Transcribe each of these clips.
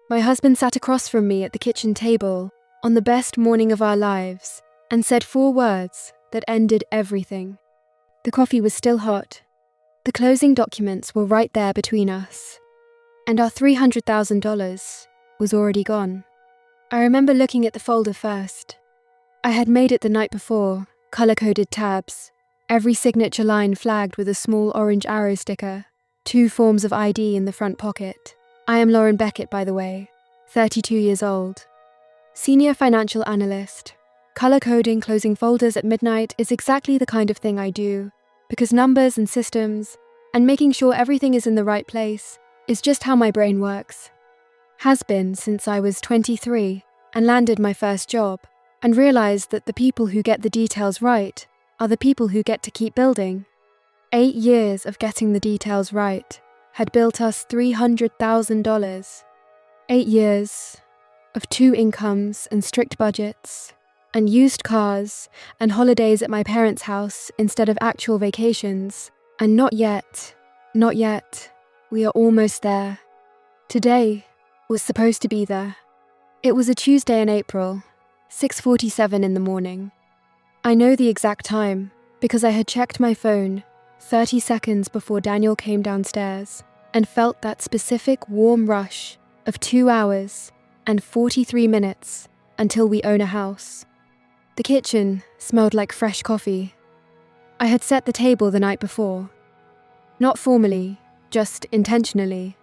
My husband sat across from me at the kitchen table on the best morning of our lives and said 4 words that ended everything. The coffee was still hot. The closing documents were right there between us. And our $300,000 was already gone. I remember looking at the folder first. I had made it the night before, color-coded tabs, every signature line flagged with a small orange arrow sticker, 2 forms of ID in the front pocket. I am Lauren Beckett, by the way, 32 years old. Senior financial analyst. Color-coding closing folders at midnight is exactly the kind of thing I do, because numbers and systems, and making sure everything is in the right place, is just how my brain works. Has been since I was 23 and landed my first job, and realized that the people who get the details right are the people who get to keep building. 8 years of getting the details right had built us $300,000. 8 years of 2 incomes and strict budgets, and used cars and holidays at my parents' house instead of actual vacations. And not yet, we are almost there. Today was supposed to be there. It was a Tuesday in April, 6:47 in the morning. I know the exact time because I had checked my phone 30 seconds before Daniel came downstairs and felt that specific warm rush of 2 hours and 43 minutes until we own a house. The kitchen smelled like fresh coffee. I had set the table the night before. Not formally, just intentionally.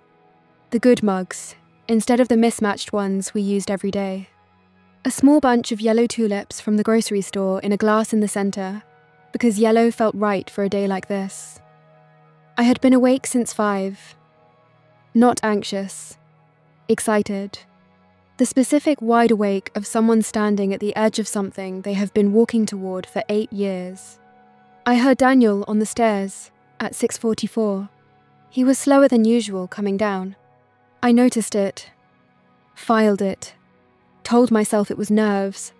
The good mugs, instead of the mismatched ones we used every day. A small bunch of yellow tulips from the grocery store in a glass in the center, because yellow felt right for a day like this. I had been awake since 5. Not anxious. Excited. The specific wide awake of someone standing at the edge of something they have been walking toward for 8 years. I heard Daniel on the stairs at 6:44. He was slower than usual coming down. I noticed it. Filed it. Told myself it was nerves.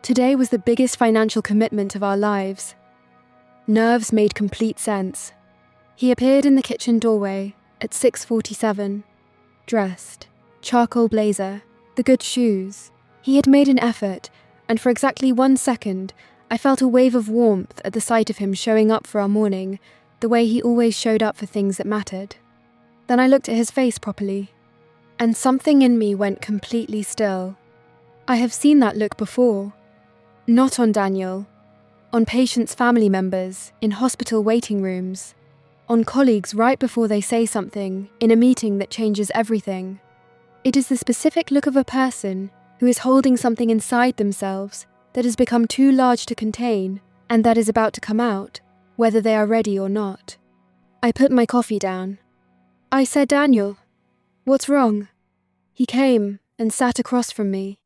Today was the biggest financial commitment of our lives. Nerves made complete sense. He appeared in the kitchen doorway at 6:47. Dressed. Charcoal blazer, the good shoes. He had made an effort, and for exactly 1 second, I felt a wave of warmth at the sight of him showing up for our morning, the way he always showed up for things that mattered. Then I looked at his face properly, and something in me went completely still. I have seen that look before. Not on Daniel. On patients' family members, in hospital waiting rooms. On colleagues right before they say something, in a meeting that changes everything. It is the specific look of a person who is holding something inside themselves that has become too large to contain and that is about to come out, whether they are ready or not. I put my coffee down. I said, "Daniel, what's wrong?" He came and sat across from me.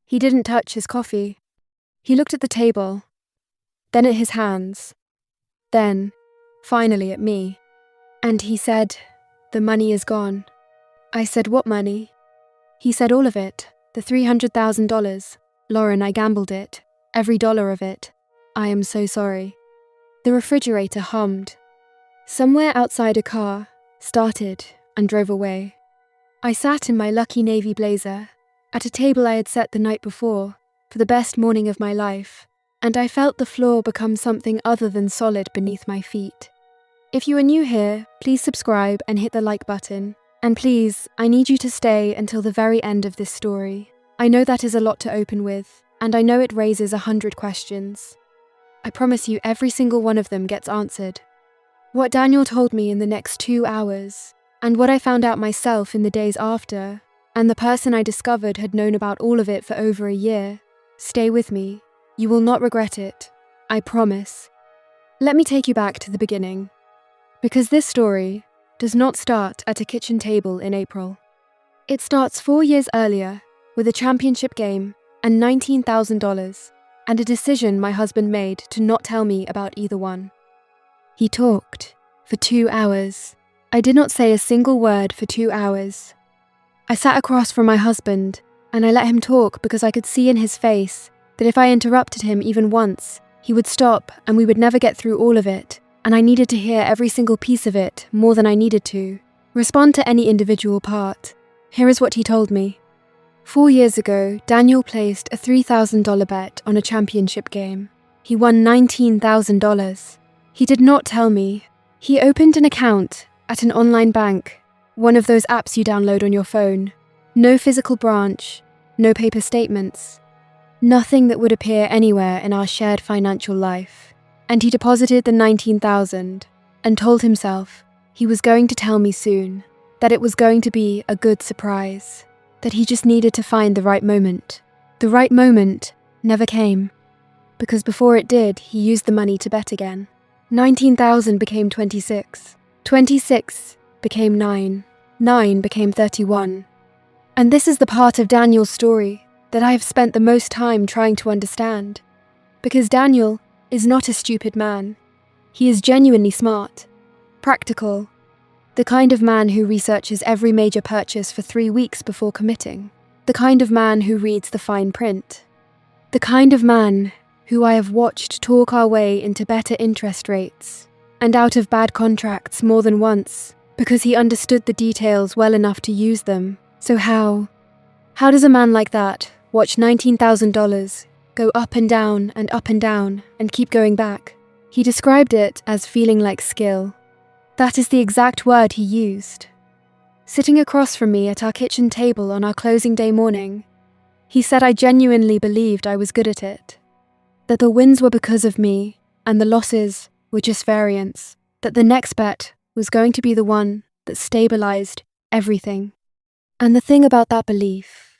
He didn't touch his coffee. He looked at the table, then at his hands, then, finally, at me. And he said, "The money is gone." I said, "What money?" He said, "All of it. The $300,000. Lauren, I gambled it. Every dollar of it. I am so sorry." The refrigerator hummed. Somewhere outside a car, started and drove away. I sat in my lucky navy blazer, at a table I had set the night before, for the best morning of my life, and I felt the floor become something other than solid beneath my feet. If you are new here, please subscribe and hit the like button. And please, I need you to stay until the very end of this story. I know that is a lot to open with, and I know it raises 100 questions. I promise you every single one of them gets answered. What Daniel told me in the next 2 hours, and what I found out myself in the days after, and the person I discovered had known about all of it for over a year. Stay with me. You will not regret it. I promise. Let me take you back to the beginning, because this story does not start at a kitchen table in April. It starts 4 years earlier with a championship game and $19,000 and a decision my husband made to not tell me about either one. He talked for 2 hours. I did not say a single word for 2 hours. I sat across from my husband and I let him talk because I could see in his face that if I interrupted him even once, he would stop and we would never get through all of it. And I needed to hear every single piece of it more than I needed to respond to any individual part. Here is what he told me. 4 years ago, Daniel placed a $3,000 bet on a championship game. He won $19,000. He did not tell me. He opened an account at an online bank, one of those apps you download on your phone. No physical branch, no paper statements. Nothing that would appear anywhere in our shared financial life. And he deposited the $19,000 and told himself he was going to tell me soon, that it was going to be a good surprise, that he just needed to find the right moment. The right moment never came, because before it did, he used the money to bet again. 19,000 became 26. 26 became 9. 9 became 31. And this is the part of Daniel's story that I have spent the most time trying to understand. Because Daniel is not a stupid man. He is genuinely smart, practical, the kind of man who researches every major purchase for 3 weeks before committing. The kind of man who reads the fine print. The kind of man who I have watched talk our way into better interest rates and out of bad contracts more than once because he understood the details well enough to use them. So how does a man like that watch $19,000 go up and down and keep going back? He described it as feeling like skill. That is the exact word he used. Sitting across from me at our kitchen table on our closing day morning, he said I genuinely believed I was good at it. That the wins were because of me, and the losses were just variance. That the next bet was going to be the one that stabilized everything. And the thing about that belief,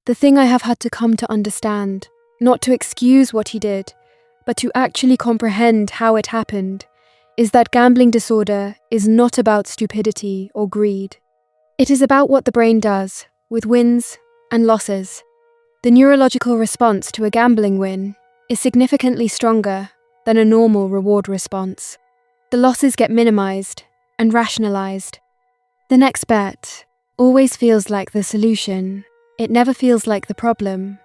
the thing I have had to come to understand, not to excuse what he did, but to actually comprehend how it happened, is that gambling disorder is not about stupidity or greed. It is about what the brain does with wins and losses. The neurological response to a gambling win is significantly stronger than a normal reward response. The losses get minimized and rationalized. The next bet always feels like the solution. It never feels like the problem.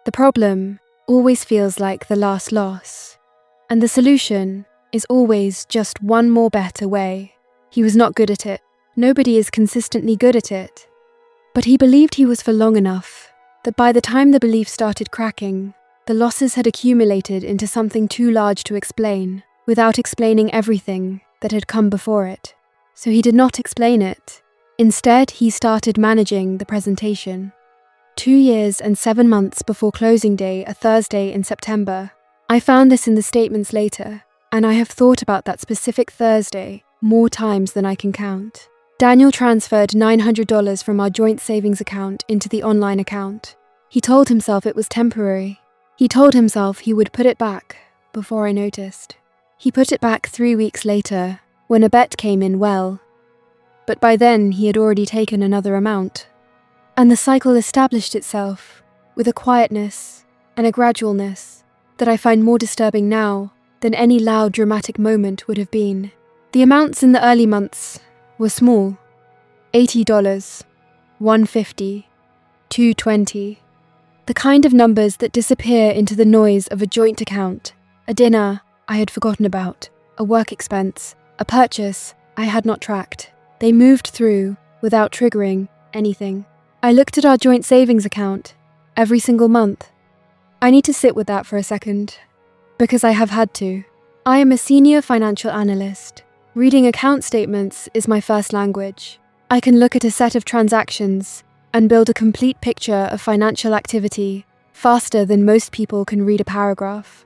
The problem always feels like the last loss. And the solution is always just one more bet away. He was not good at it. Nobody is consistently good at it. But he believed he was for long enough that by the time the belief started cracking, the losses had accumulated into something too large to explain, without explaining everything that had come before it. So he did not explain it. Instead, he started managing the presentation. 2 years and 7 months before closing day, a Thursday in September, I found this in the statements later, and I have thought about that specific Thursday more times than I can count. Daniel transferred $900 from our joint savings account into the online account. He told himself it was temporary. He told himself he would put it back before I noticed. He put it back 3 weeks later, when a bet came in well. But by then he had already taken another amount. And the cycle established itself with a quietness and a gradualness that I find more disturbing now than any loud dramatic moment would have been. The amounts in the early months were small. $80, $150, $220. The kind of numbers that disappear into the noise of a joint account, a dinner I had forgotten about, a work expense, a purchase I had not tracked. They moved through without triggering anything. I looked at our joint savings account every single month. I need to sit with that for a second, because I have had to. I am a senior financial analyst. Reading account statements is my first language. I can look at a set of transactions and build a complete picture of financial activity faster than most people can read a paragraph.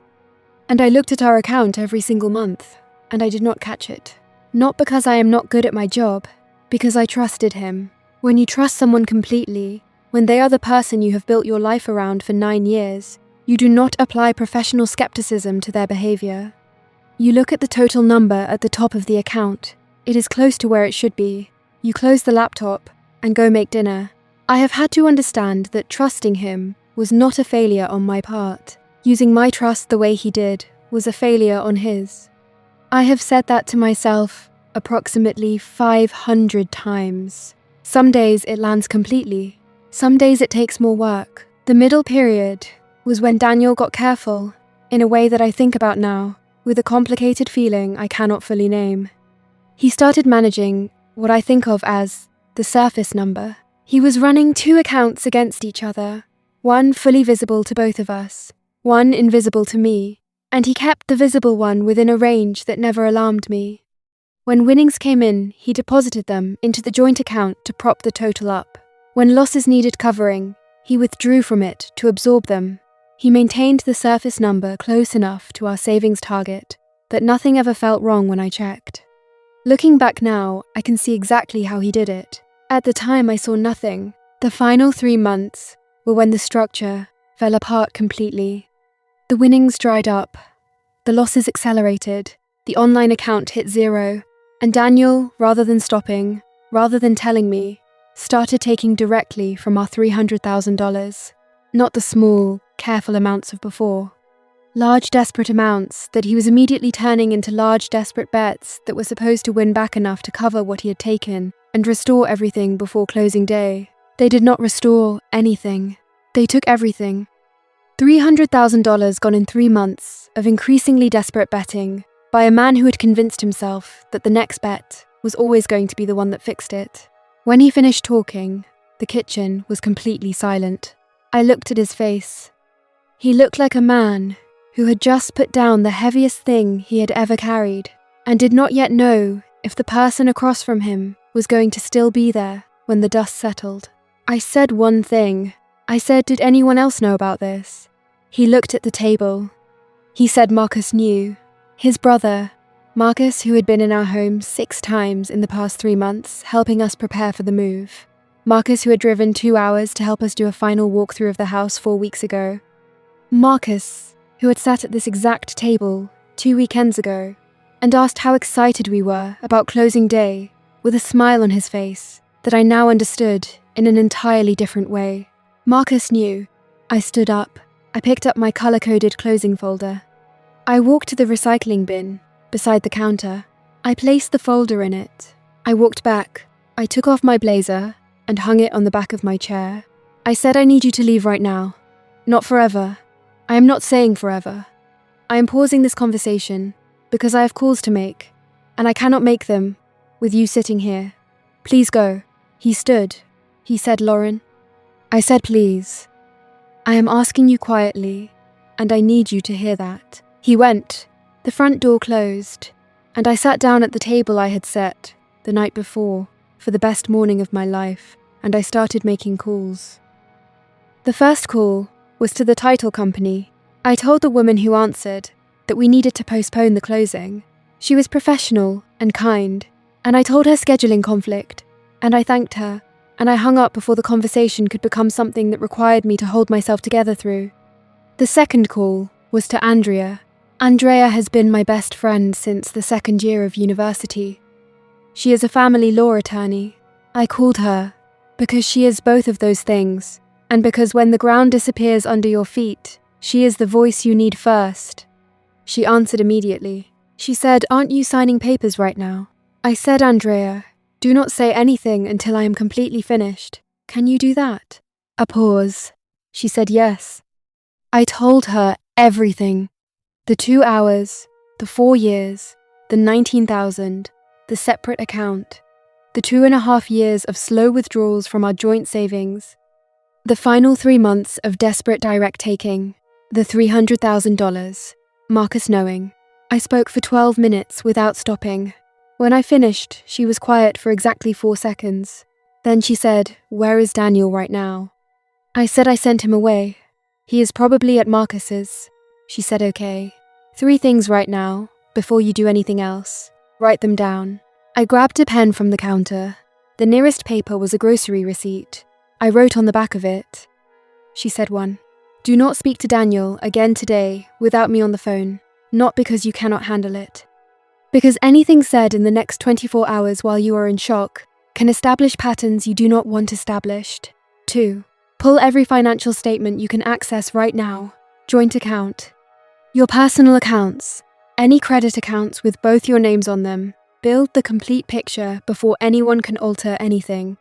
And I looked at our account every single month, and I did not catch it. Not because I am not good at my job, because I trusted him. When you trust someone completely, when they are the person you have built your life around for 9 years, you do not apply professional skepticism to their behavior. You look at the total number at the top of the account. It is close to where it should be. You close the laptop and go make dinner. I have had to understand that trusting him was not a failure on my part. Using my trust the way he did was a failure on his. I have said that to myself approximately 500 times. Some days it lands completely. Some days it takes more work. The middle period was when Daniel got careful, in a way that I think about now, with a complicated feeling I cannot fully name. He started managing what I think of as the surface number. He was running 2 accounts against each other, one fully visible to both of us, one invisible to me, and he kept the visible one within a range that never alarmed me. When winnings came in, he deposited them into the joint account to prop the total up. When losses needed covering, he withdrew from it to absorb them. He maintained the surface number close enough to our savings target that nothing ever felt wrong when I checked. Looking back now, I can see exactly how he did it. At the time, I saw nothing. The final 3 months were when the structure fell apart completely. The winnings dried up, the losses accelerated, the online account hit 0, and Daniel, rather than stopping, rather than telling me, started taking directly from our $300,000, not the small, careful amounts of before. Large, desperate amounts that he was immediately turning into large, desperate bets that were supposed to win back enough to cover what he had taken and restore everything before closing day. They did not restore anything. They took everything. $300,000 gone in 3 months of increasingly desperate betting by a man who had convinced himself that the next bet was always going to be the one that fixed it. When he finished talking, the kitchen was completely silent. I looked at his face. He looked like a man who had just put down the heaviest thing he had ever carried and did not yet know if the person across from him was going to still be there when the dust settled. I said one thing. I said, "Did anyone else know about this?" He looked at the table. He said Marcus knew. His brother, Marcus, who had been in our home 6 times in the past 3 months, helping us prepare for the move. Marcus, who had driven 2 hours to help us do a final walkthrough of the house 4 weeks ago. Marcus, who had sat at this exact table 2 weekends ago and asked how excited we were about closing day with a smile on his face that I now understood in an entirely different way. Marcus knew. I stood up. I picked up my color-coded closing folder. I walked to the recycling bin beside the counter. I placed the folder in it. I walked back. I took off my blazer and hung it on the back of my chair. I said, "I need you to leave right now. Not forever. I am not saying forever. I am pausing this conversation because I have calls to make, and I cannot make them with you sitting here. Please go." He stood. He said, "Lauren." I said, "Please. I am asking you quietly, and I need you to hear that." He went. The front door closed, and I sat down at the table I had set the night before for the best morning of my life, and I started making calls. The first call was to the title company. I told the woman who answered that we needed to postpone the closing. She was professional and kind, and I told her scheduling conflict, and I thanked her, and I hung up before the conversation could become something that required me to hold myself together through. The second call was to Andrea. Andrea has been my best friend since the 2nd year of university. She is a family law attorney. I called her because she is both of those things, and because when the ground disappears under your feet, she is the voice you need first. She answered immediately. She said, "Aren't you signing papers right now?" I said, "Andrea, do not say anything until I am completely finished. Can you do that?" A pause. She said yes. I told her everything. The 2 hours, the 4 years, the 19,000, the separate account, the 2.5 years of slow withdrawals from our joint savings, the final 3 months of desperate direct taking, the $300,000, Marcus knowing. I spoke for 12 minutes without stopping. When I finished, she was quiet for exactly 4 seconds. Then she said, "Where is Daniel right now?" I said I sent him away. "He is probably at Marcus's." She said, "Okay. 3 things right now, before you do anything else. Write them down." I grabbed a pen from the counter. The nearest paper was a grocery receipt. I wrote on the back of it. She said 1. Do not speak to Daniel again today without me on the phone, not because you cannot handle it. Because anything said in the next 24 hours while you are in shock can establish patterns you do not want established. 2. Pull every financial statement you can access right now. Joint account. Your personal accounts. Any credit accounts with both your names on them. Build the complete picture before anyone can alter anything.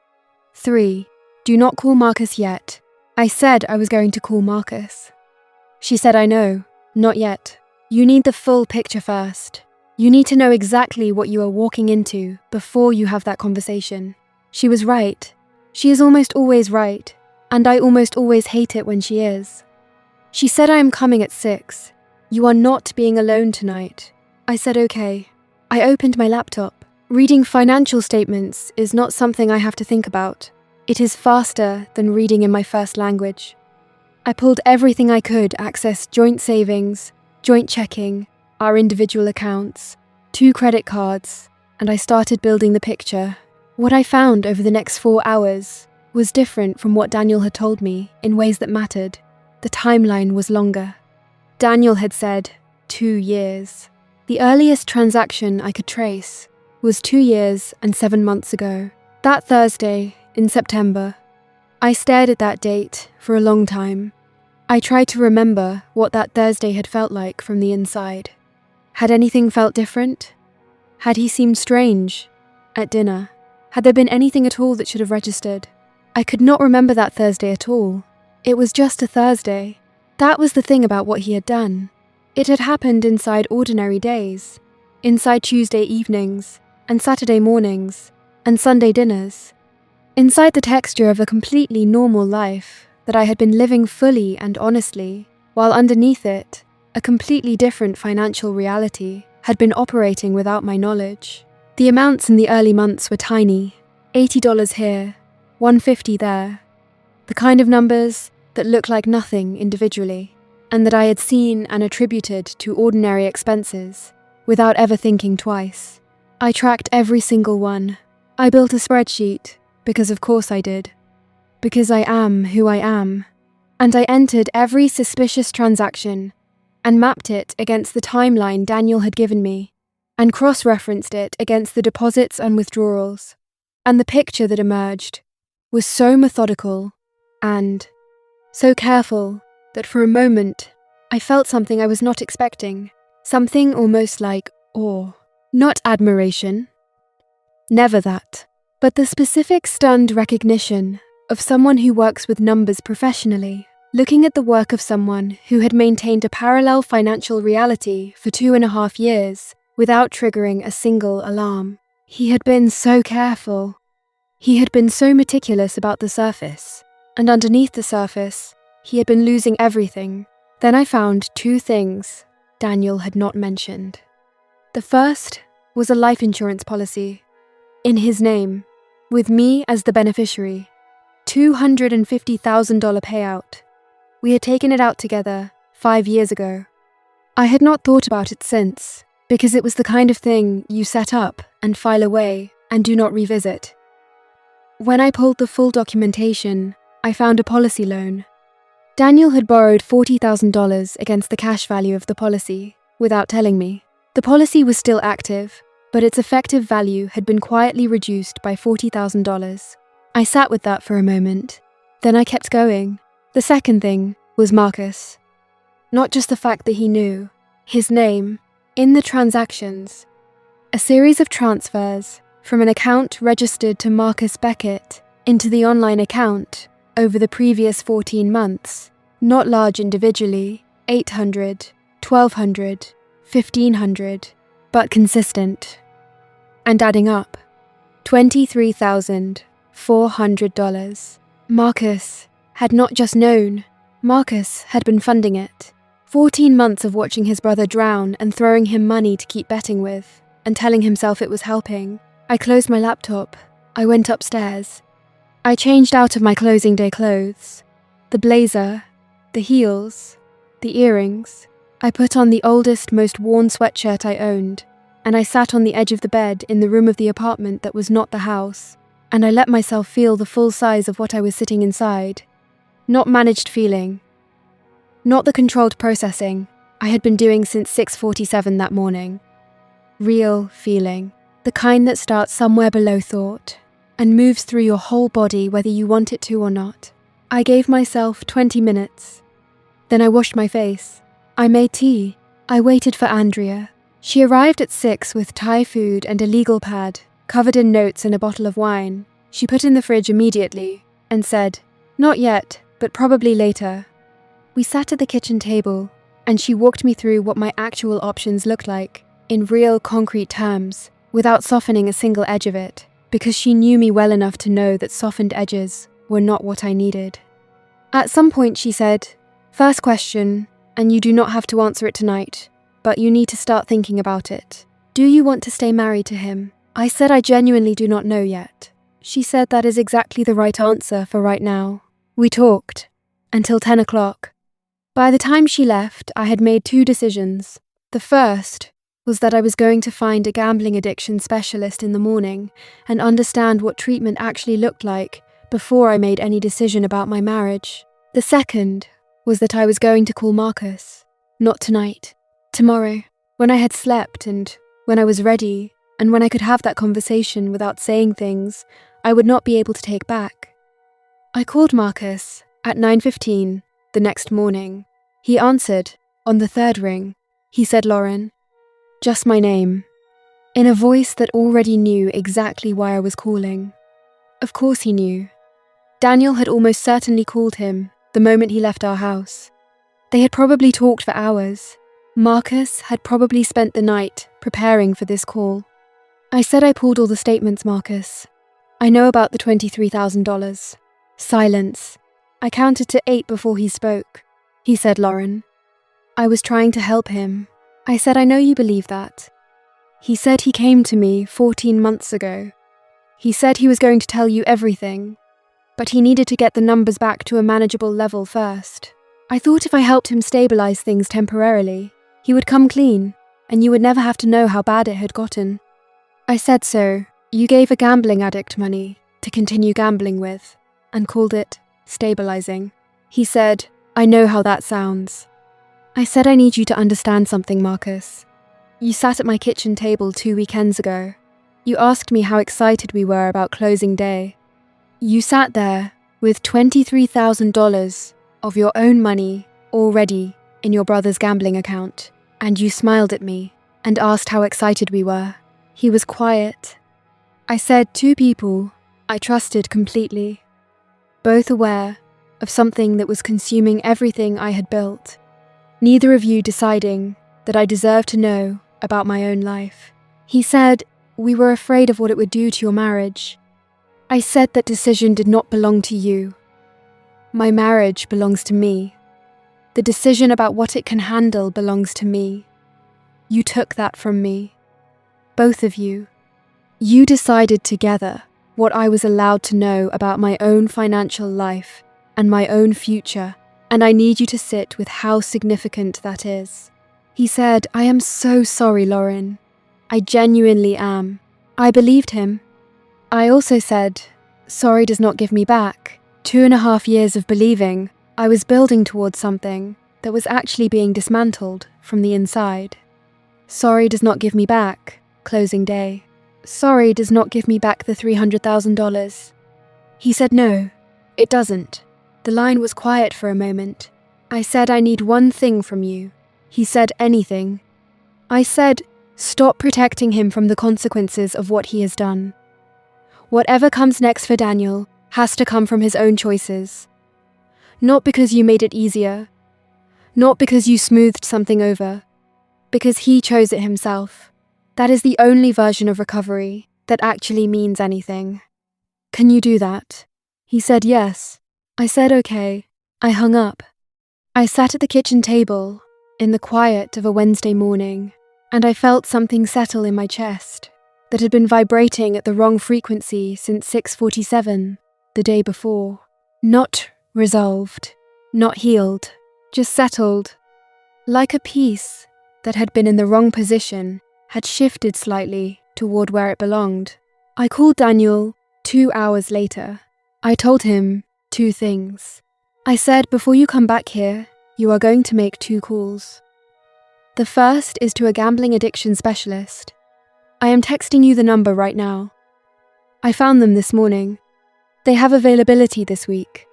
3. Do not call Marcus yet. I said I was going to call Marcus. She said, "I know. Not yet. You need the full picture first. You need to know exactly what you are walking into before you have that conversation." She was right. She is almost always right, and I almost always hate it when she is. She said I am coming at 6. You are not being alone tonight. I said okay. I opened my laptop. Reading financial statements is not something I have to think about. It is faster than reading in my first language. I pulled everything I could access joint savings, joint checking, our individual accounts, 2 credit cards, and I started building the picture. What I found over the next 4 hours was different from what Daniel had told me in ways that mattered. The timeline was longer. Daniel had said 2 years. The earliest transaction I could trace was 2 years and 7 months ago. That Thursday in September. I stared at that date for a long time. I tried to remember what that Thursday had felt like from the inside. Had anything felt different? Had he seemed strange? At dinner? Had there been anything at all that should have registered? I could not remember that Thursday at all. It was just a Thursday. That was the thing about what he had done. It had happened inside ordinary days, inside Tuesday evenings, and Saturday mornings, and Sunday dinners, inside the texture of a completely normal life that I had been living fully and honestly, while underneath it, a completely different financial reality had been operating without my knowledge. The amounts in the early months were tiny, $80 here, $150 there, the kind of numbers that looked like nothing individually, and that I had seen and attributed to ordinary expenses without ever thinking twice. I tracked every single one. I built a spreadsheet, because of course I did. Because I am who I am. And I entered every suspicious transaction and mapped it against the timeline Daniel had given me, and cross-referenced it against the deposits and withdrawals. And the picture that emerged was so methodical and so careful that for a moment I felt something I was not expecting, something almost like awe. Not admiration. Never that. But the specific stunned recognition of someone who works with numbers professionally, looking at the work of someone who had maintained a parallel financial reality for 2.5 years without triggering a single alarm. He had been so careful. He had been so meticulous about the surface, and underneath the surface, he had been losing everything. Then I found 2 things Daniel had not mentioned. The first was a life insurance policy, in his name, with me as the beneficiary. $250,000 payout. We had taken it out together 5 years ago. I had not thought about it since, because it was the kind of thing you set up and file away and do not revisit. When I pulled the full documentation, I found a policy loan. Daniel had borrowed $40,000 against the cash value of the policy, without telling me. The policy was still active, but its effective value had been quietly reduced by $40,000. I sat with that for a moment. Then I kept going. The second thing was Marcus. Not just the fact that he knew. His name, in the transactions. A series of transfers from an account registered to Marcus Beckett into the online account over the previous 14 months. Not large individually, 800, 1,200, 1,500, but consistent. And adding up. $23,400. Marcus had not just known. Marcus had been funding it. 14 months of watching his brother drown and throwing him money to keep betting with, and telling himself it was helping. I closed my laptop. I went upstairs. I changed out of my closing day clothes. The blazer, the heels, the earrings. I put on the oldest, most worn sweatshirt I owned, and I sat on the edge of the bed in the room of the apartment that was not the house, and I let myself feel the full size of what I was sitting inside. Not managed feeling. Not the controlled processing I had been doing since 6:47 that morning. Real feeling. The kind that starts somewhere below thought and moves through your whole body whether you want it to or not. I gave myself 20 minutes. Then I washed my face. I made tea. I waited for Andrea. She arrived at 6 with Thai food and a legal pad, covered in notes and a bottle of wine. She put in the fridge immediately and said, "Not yet, but probably later." We sat at the kitchen table, and she walked me through what my actual options looked like, in real concrete terms, without softening a single edge of it. because she knew me well enough to know that softened edges were not what I needed. At some point she said, "First question, and you do not have to answer it tonight, but you need to start thinking about it. Do you want to stay married to him?" I said I genuinely do not know yet. She said that is exactly the right answer for right now. We talked until 10 o'clock. By the time she left, I had made 2 decisions. The first was that I was going to find a gambling addiction specialist in the morning and understand what treatment actually looked like before I made any decision about my marriage. The second was that I was going to call Marcus. Not tonight. Tomorrow. When I had slept and when I was ready and when I could have that conversation without saying things I would not be able to take back. I called Marcus at 9:15 the next morning. He answered on the 3rd ring. He said, "Lauren." Just my name, in a voice that already knew exactly why I was calling. Of course he knew. Daniel had almost certainly called him the moment he left our house. They had probably talked for hours. Marcus had probably spent the night preparing for this call. I said I pulled all the statements, Marcus. I know about the $23,000. Silence. I counted to 8 before he spoke. He said, "Lauren." I was trying to help him. I said, "I know you believe that." He said he came to me 14 months ago. He said he was going to tell you everything, but he needed to get the numbers back to a manageable level first. I thought if I helped him stabilize things temporarily, he would come clean, and you would never have to know how bad it had gotten. I said so. You gave a gambling addict money to continue gambling with, and called it stabilizing. He said, "I know how that sounds." I said, "I need you to understand something, Marcus. You sat at my kitchen table 2 weekends ago. You asked me how excited we were about closing day. You sat there with $23,000 of your own money already in your brother's gambling account, and you smiled at me and asked how excited we were." He was quiet. I said, 2 people I trusted completely, both aware of something that was consuming everything I had built. Neither of you deciding that I deserved to know about my own life. He said, "We were afraid of what it would do to your marriage." I said that decision did not belong to you. My marriage belongs to me. The decision about what it can handle belongs to me. You took that from me. Both of you. You decided together what I was allowed to know about my own financial life and my own future, and I need you to sit with how significant that is. He said, "I am so sorry, Lauren. I genuinely am." I believed him. I also said, "Sorry does not give me back. 2.5 years of believing I was building towards something that was actually being dismantled from the inside. Sorry does not give me back closing day. Sorry does not give me back the $300,000. He said, "No, it doesn't." The line was quiet for a moment. I said, "I need one thing from you." He said, "Anything." I said, "Stop protecting him from the consequences of what he has done. Whatever comes next for Daniel has to come from his own choices. Not because you made it easier. Not because you smoothed something over. Because he chose it himself. That is the only version of recovery that actually means anything. Can you do that?" He said yes. I said okay. I hung up. I sat at the kitchen table in the quiet of a Wednesday morning, and I felt something settle in my chest that had been vibrating at the wrong frequency since 6:47 the day before. Not resolved, not healed, just settled. Like a piece that had been in the wrong position had shifted slightly toward where it belonged. I called Daniel 2 hours later. I told him 2 things. I said, "Before you come back here, you are going to make 2 calls. The first is to a gambling addiction specialist. I am texting you the number right now. I found them this morning. They have availability this week.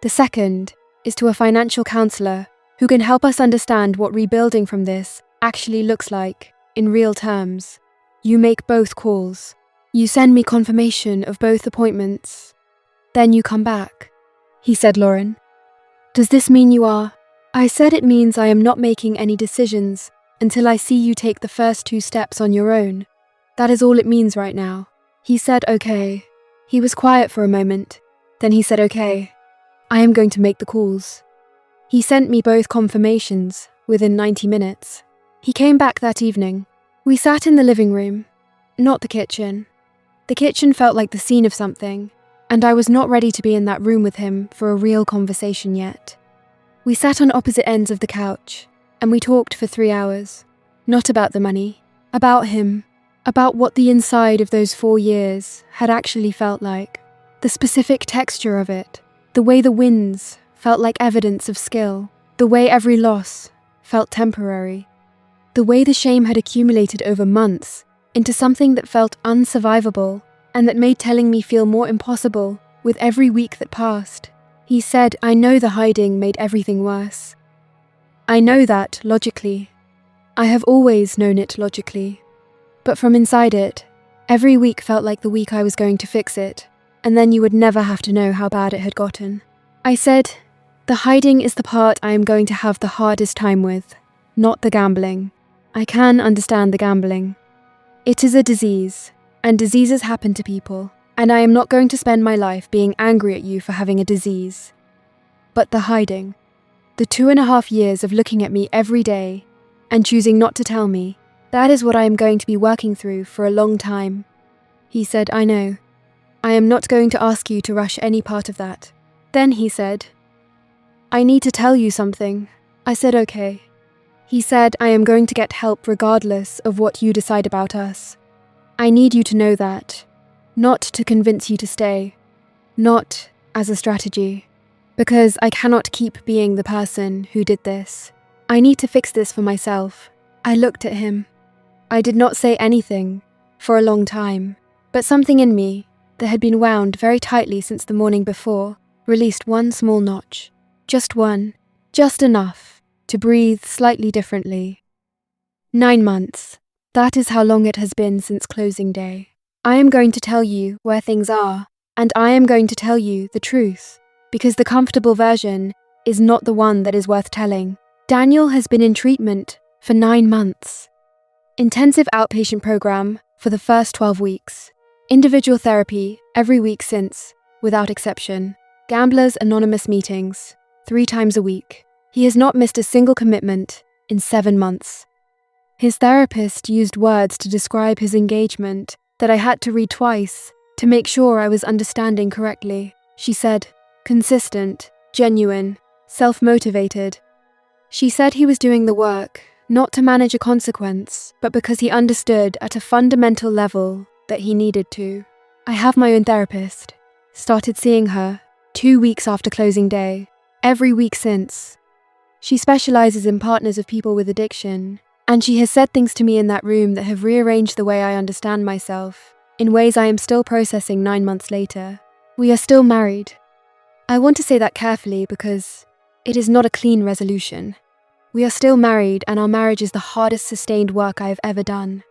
The second is to a financial counselor who can help us understand what rebuilding from this actually looks like in real terms. You make both calls. You send me confirmation of both appointments. Then you come back." He said, "Lauren, does this mean you are?" I said, "It means I am not making any decisions until I see you take the first 2 steps on your own. That is all it means right now." He said, okay. He was quiet for a moment. Then he said, okay, I am going to make the calls. He sent me both confirmations within 90 minutes. He came back that evening. We sat in the living room, not the kitchen. The kitchen felt like the scene of something, and I was not ready to be in that room with him for a real conversation yet. We sat on opposite ends of the couch, and we talked for 3 hours. Not about the money, about him, about what the inside of those 4 years had actually felt like, the specific texture of it, the way the wins felt like evidence of skill, the way every loss felt temporary, the way the shame had accumulated over months into something that felt unsurvivable and that made telling me feel more impossible with every week that passed. He said, I know the hiding made everything worse. I know that logically. I have always known it logically. But from inside it, every week felt like the week I was going to fix it, and then you would never have to know how bad it had gotten. I said, the hiding is the part I am going to have the hardest time with, not the gambling. I can understand the gambling. It is a disease, and diseases happen to people, and I am not going to spend my life being angry at you for having a disease. But the hiding, the 2.5 years of looking at me every day and choosing not to tell me, that is what I am going to be working through for a long time. He said, I know. I am not going to ask you to rush any part of that. Then he said, I need to tell you something. I said, okay. He said, I am going to get help regardless of what you decide about us. I need you to know that. Not to convince you to stay. Not as a strategy. Because I cannot keep being the person who did this. I need to fix this for myself. I looked at him. I did not say anything for a long time, but something in me that had been wound very tightly since the morning before released one small notch. Just one. Just enough to breathe slightly differently. 9 months. That is how long it has been since closing day. I am going to tell you where things are, and I am going to tell you the truth, because the comfortable version is not the one that is worth telling. Daniel has been in treatment for 9 months. Intensive outpatient program for the first 12 weeks. Individual therapy every week since, without exception. Gamblers Anonymous meetings 3 times a week. He has not missed a single commitment in 7 months. His therapist used words to describe his engagement that I had to read twice to make sure I was understanding correctly. She said, consistent, genuine, self-motivated. She said he was doing the work, not to manage a consequence, but because he understood at a fundamental level that he needed to. I have my own therapist. Started seeing her 2 weeks after closing day, every week since. She specializes in partners of people with addiction, and she has said things to me in that room that have rearranged the way I understand myself, in ways I am still processing 9 months later. We are still married. I want to say that carefully because it is not a clean resolution. We are still married, and our marriage is the hardest sustained work I have ever done.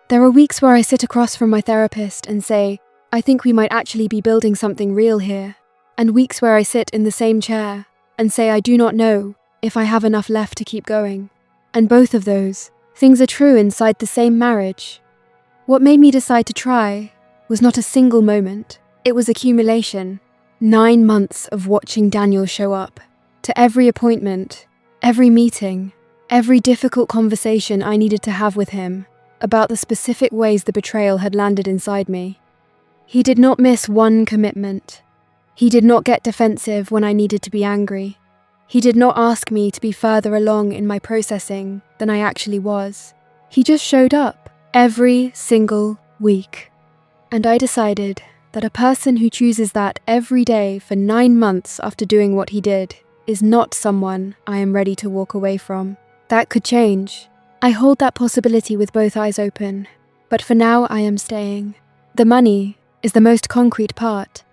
There are weeks where I sit across from my therapist and say, I think we might actually be building something real here, and weeks where I sit in the same chair and say I do not know if I have enough left to keep going. And both of those things are true inside the same marriage. What made me decide to try was not a single moment. It was accumulation. 9 months of watching Daniel show up to every appointment, every meeting, every difficult conversation I needed to have with him about the specific ways the betrayal had landed inside me. He did not miss one commitment. He did not get defensive when I needed to be angry. He did not ask me to be further along in my processing than I actually was. He just showed up every single week. And I decided that a person who chooses that every day for 9 months after doing what he did is not someone I am ready to walk away from. That could change. I hold that possibility with both eyes open, but for now I am staying. The money is the most concrete part.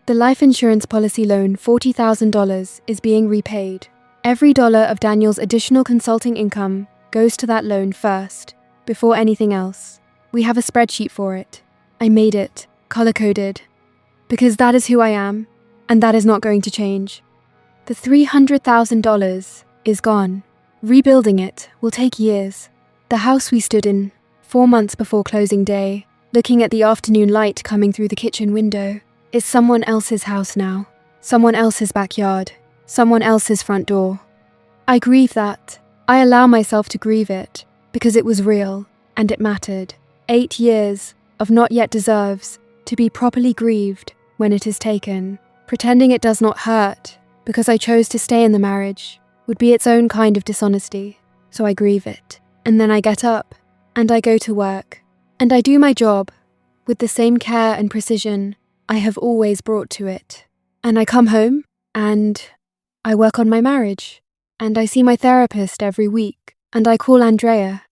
The life insurance policy loan, $40,000, is being repaid. Every dollar of Daniel's additional consulting income goes to that loan first, before anything else. We have a spreadsheet for it. I made it, color-coded, because that is who I am, and that is not going to change. The $300,000 is gone. Rebuilding it will take years. The house we stood in 4 months before closing day looking at the afternoon light coming through the kitchen window. It's someone else's house now, someone else's backyard, someone else's front door. I grieve that. I allow myself to grieve it because it was real and it mattered. 8 years of not yet deserves to be properly grieved when it is taken. Pretending it does not hurt because I chose to stay in the marriage would be its own kind of dishonesty. So I grieve it. And then I get up and I go to work and I do my job with the same care and precision I have always brought to it. And I come home and I work on my marriage and I see my therapist every week and I call Andrea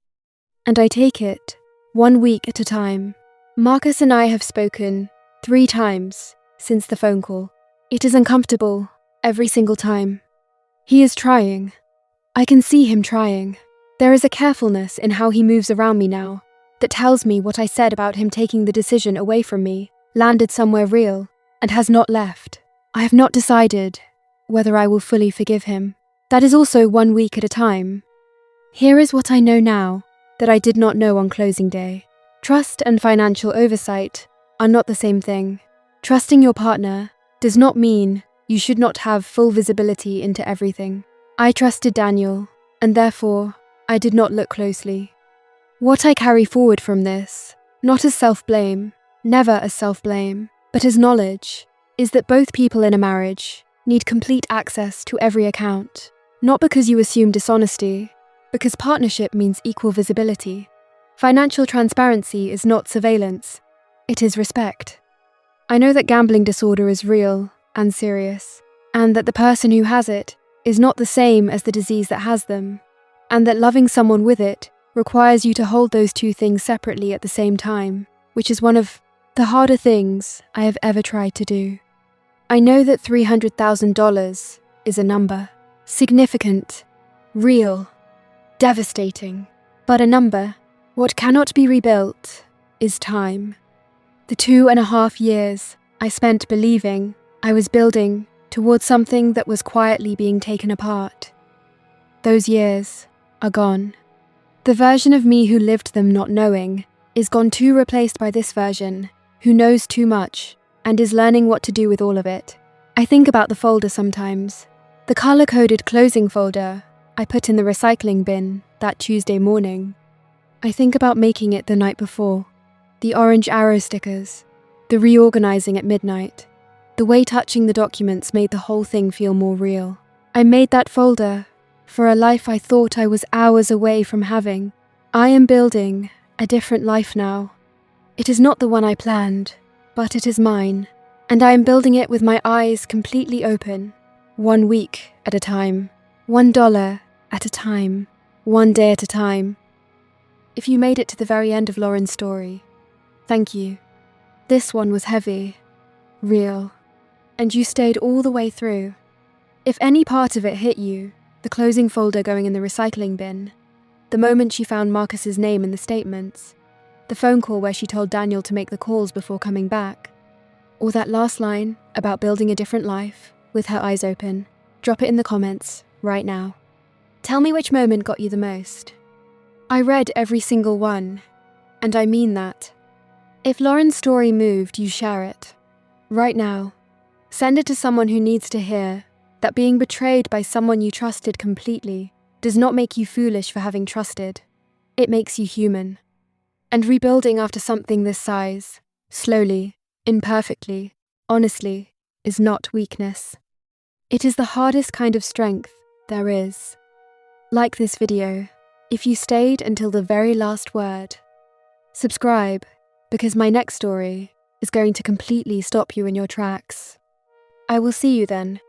and I take it 1 week at a time. Marcus and I have spoken 3 times since the phone call. It is uncomfortable every single time. He is trying. I can see him trying. There is a carefulness in how he moves around me now that tells me what I said about him taking the decision away from me landed somewhere real and has not left. I have not decided whether I will fully forgive him. That is also 1 week at a time. Here is what I know now that I did not know on closing day. Trust and financial oversight are not the same thing. Trusting your partner does not mean you should not have full visibility into everything. I trusted Daniel, and therefore I did not look closely. What I carry forward from this, not as self-blame, never as self-blame, but as knowledge, is that both people in a marriage need complete access to every account. Not because you assume dishonesty, because partnership means equal visibility. Financial transparency is not surveillance, it is respect. I know that gambling disorder is real and serious, and that the person who has it is not the same as the disease that has them, and that loving someone with it requires you to hold those two things separately at the same time, which is one of the harder things I have ever tried to do. I know that $300,000 is a number, significant, real, devastating, but a number. What cannot be rebuilt is time. The 2.5 years I spent believing I was building towards something that was quietly being taken apart. Those years are gone. The version of me who lived them not knowing is gone too, replaced by this version who knows too much and is learning what to do with all of it. I think about the folder sometimes. The color-coded closing folder I put in the recycling bin that Tuesday morning. I think about making it the night before. The orange arrow stickers, the reorganizing at midnight. The way touching the documents made the whole thing feel more real. I made that folder for a life I thought I was hours away from having. I am building a different life now. It is not the one I planned, but it is mine, and I am building it with my eyes completely open, 1 week at a time, $1 at a time, 1 day at a time. If you made it to the very end of Lauren's story, thank you. This one was heavy, real, and you stayed all the way through. If any part of it hit you, the closing folder going in the recycling bin, the moment she found Marcus's name in the statements, the phone call where she told Daniel to make the calls before coming back, or that last line about building a different life with her eyes open, drop it in the comments right now. Tell me which moment got you the most. I read every single one, and I mean that. If Lauren's story moved, you share it. Right now. Send it to someone who needs to hear that being betrayed by someone you trusted completely does not make you foolish for having trusted. It makes you human. And rebuilding after something this size, slowly, imperfectly, honestly, is not weakness. It is the hardest kind of strength there is. Like this video, if you stayed until the very last word. Subscribe, because my next story is going to completely stop you in your tracks. I will see you then.